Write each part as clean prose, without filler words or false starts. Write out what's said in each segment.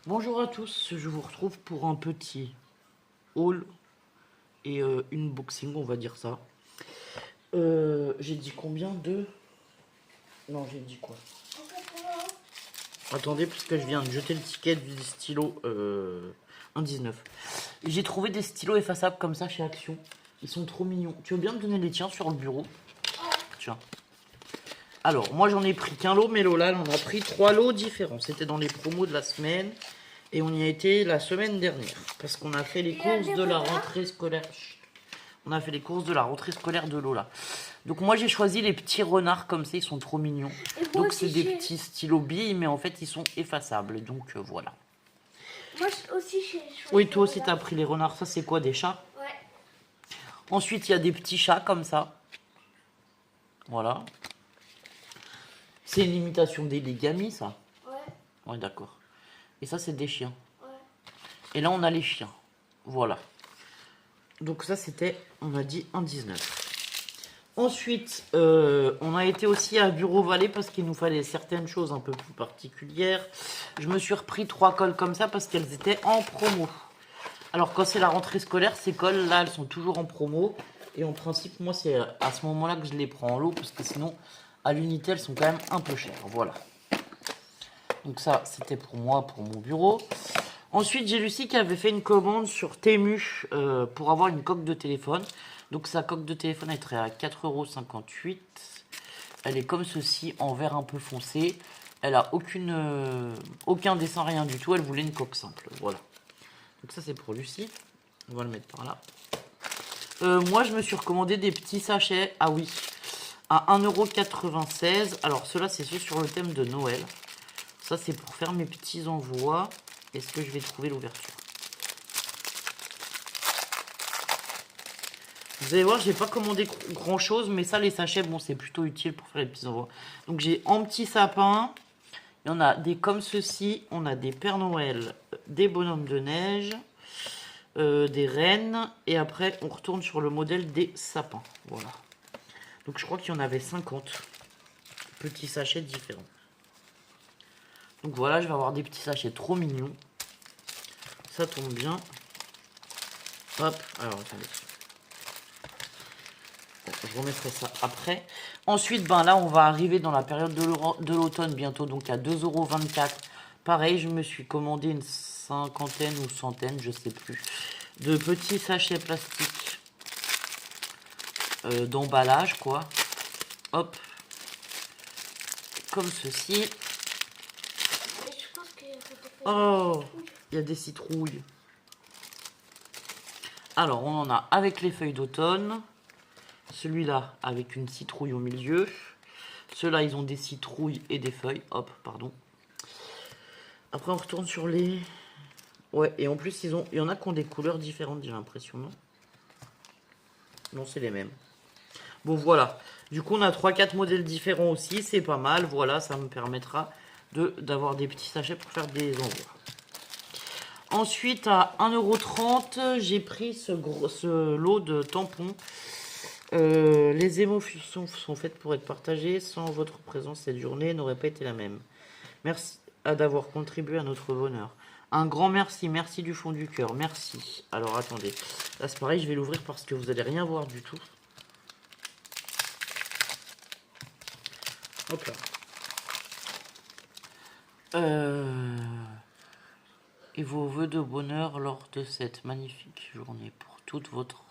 Bonjour à tous, je vous retrouve pour un petit haul et une unboxing, on va dire ça. J'ai dit combien de... Non, j'ai dit quoi? Attendez, parce que je viens de jeter le ticket du stylo 1,19. J'ai trouvé des stylos effaçables comme ça chez Action. Ils sont trop mignons. Tu veux bien me donner les tiens sur le bureau? Tiens. Alors, moi j'en ai pris qu'un lot, mais Lola, on a pris 3 lots différents. C'était dans les promos de la semaine. Et on y a été la semaine dernière. Parce qu'on a fait les courses de la rentrée scolaire. On a fait les courses de la rentrée scolaire de Lola. Donc moi j'ai choisi les petits renards comme ça, ils sont trop mignons. Donc c'est des petits stylos billes, mais en fait ils sont effaçables. Donc voilà. Moi aussi j'ai choisi. Oui, toi aussi t'as pris les renards. Ça c'est quoi, des chats? Ouais. Ensuite il y a des petits chats comme ça. Voilà. C'est une imitation des Legami, ça? Ouais. Ouais, d'accord. Et ça c'est des chiens. Ouais. Et là on a les chiens. Voilà. Donc ça c'était, on a dit 1,19. Ensuite, on a été aussi à Bureau Vallée parce qu'il nous fallait certaines choses un peu plus particulières. Je me suis repris 3 cols comme ça parce qu'elles étaient en promo. Alors quand c'est la rentrée scolaire, ces cols là, elles sont toujours en promo. Et en principe, moi c'est à ce moment-là que je les prends en lot parce que sinon, à l'unité, elles sont quand même un peu chères. Voilà. Donc ça, c'était pour moi, pour mon bureau. Ensuite, j'ai Lucie qui avait fait une commande sur Temu pour avoir une coque de téléphone. Donc sa coque de téléphone elle serait à 4,58 €. Elle est comme ceci, en vert un peu foncé. Elle a aucun dessin, rien du tout. Elle voulait une coque simple. Voilà. Donc ça c'est pour Lucie. On va le mettre par là. Moi je me suis recommandé des petits sachets. Ah oui. À 1,96 €. Alors ceux-là c'est ceux sur le thème de Noël. Ça c'est pour faire mes petits envois. Est-ce que je vais trouver l'ouverture? Vous allez voir, j'ai pas commandé grand chose, mais ça, les sachets, bon, c'est plutôt utile pour faire les petits envois. Donc j'ai en petit sapin, il y en a des comme ceci, on a des Pères Noël, des bonhommes de neige, des rennes, et après on retourne sur le modèle des sapins. Voilà. Donc je crois qu'il y en avait 50 petits sachets différents. Donc voilà, je vais avoir des petits sachets trop mignons. Ça tombe bien. Hop, alors attendez. Je remettrai ça après. Ensuite, ben là, on va arriver dans la période de l'automne bientôt, donc à 2,24 €. Pareil, je me suis commandé une cinquantaine ou centaine, je sais plus, de petits sachets plastiques d'emballage, quoi. Hop. Comme ceci. Oh, il y a des citrouilles. Alors, on en a avec les feuilles d'automne. Celui-là avec une citrouille au milieu. Ceux-là, ils ont des citrouilles et des feuilles. Hop, pardon. Après, on retourne sur les... Ouais, et en plus, il y en a qui ont des couleurs différentes, j'ai l'impression, non? Non, c'est les mêmes. Bon, voilà. Du coup, on a 3-4 modèles différents aussi. C'est pas mal. Voilà, ça me permettra d'avoir des petits sachets pour faire des envois. Ensuite, à 1,30 €, j'ai pris ce lot de tampons. Les émotions sont faites pour être partagées. Sans votre présence, cette journée n'aurait pas été la même. Merci d'avoir contribué à notre bonheur. Un grand merci, merci du fond du cœur, merci. Alors attendez, là c'est pareil, je vais l'ouvrir parce que vous allez rien voir du tout. Hop là. Et vos vœux de bonheur lors de cette magnifique journée pour toute votre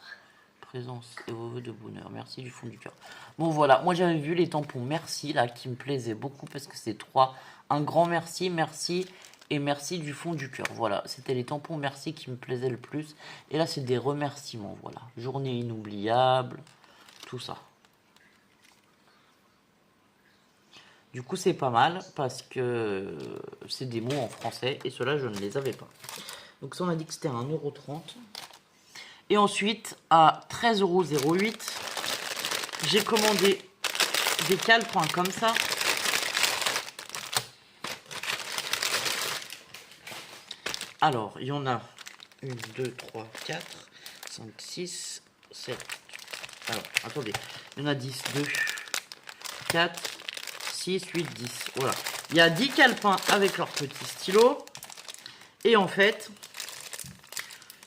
présence et vos vœux de bonheur. Merci du fond du cœur. Bon voilà, moi j'avais vu les tampons merci là qui me plaisaient beaucoup parce que c'est 3. Un grand merci, merci et merci du fond du cœur. Voilà, c'était les tampons merci qui me plaisaient le plus. Et là c'est des remerciements, voilà. Journée inoubliable, tout ça. Du coup c'est pas mal parce que c'est des mots en français et ceux-là je ne les avais pas. Donc ça on a dit que c'était à 1,30 €. Et ensuite, à 13,08 €, j'ai commandé des calepins comme ça. Alors, il y en a 1, 2, 3, 4, 5, 6, 7. Alors, attendez. Il y en a 10, 2, 4, 6, 8, 10. Voilà. Il y a 10 calepins avec leurs petits stylos. Et en fait,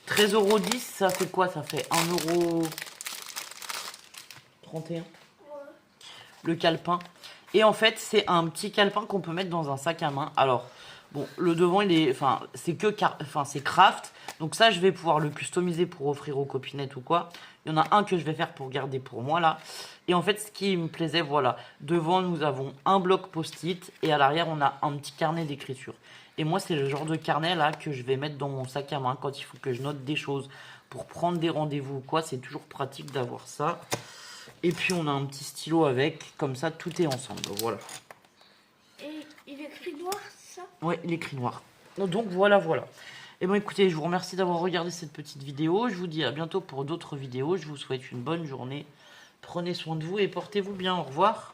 13,10 €, ça fait quoi? Ça fait 1,31 €. Le calepin. Et en fait, c'est un petit calepin qu'on peut mettre dans un sac à main. Alors, bon, le devant, il est... Enfin, c'est craft. Donc ça, je vais pouvoir le customiser pour offrir aux copinettes ou quoi. Il y en a un que je vais faire pour garder pour moi, là. Et en fait, ce qui me plaisait, voilà. Devant, nous avons un bloc post-it. Et à l'arrière, on a un petit carnet d'écriture. Et moi, c'est le genre de carnet, là, que je vais mettre dans mon sac à main quand il faut que je note des choses. Pour prendre des rendez-vous ou quoi, c'est toujours pratique d'avoir ça. Et puis on a un petit stylo avec, comme ça tout est ensemble, voilà. Et il écrit noir, ça? Ouais, il écrit noir. Donc voilà, voilà. Et bon écoutez, je vous remercie d'avoir regardé cette petite vidéo. Je vous dis à bientôt pour d'autres vidéos. Je vous souhaite une bonne journée. Prenez soin de vous et portez-vous bien. Au revoir.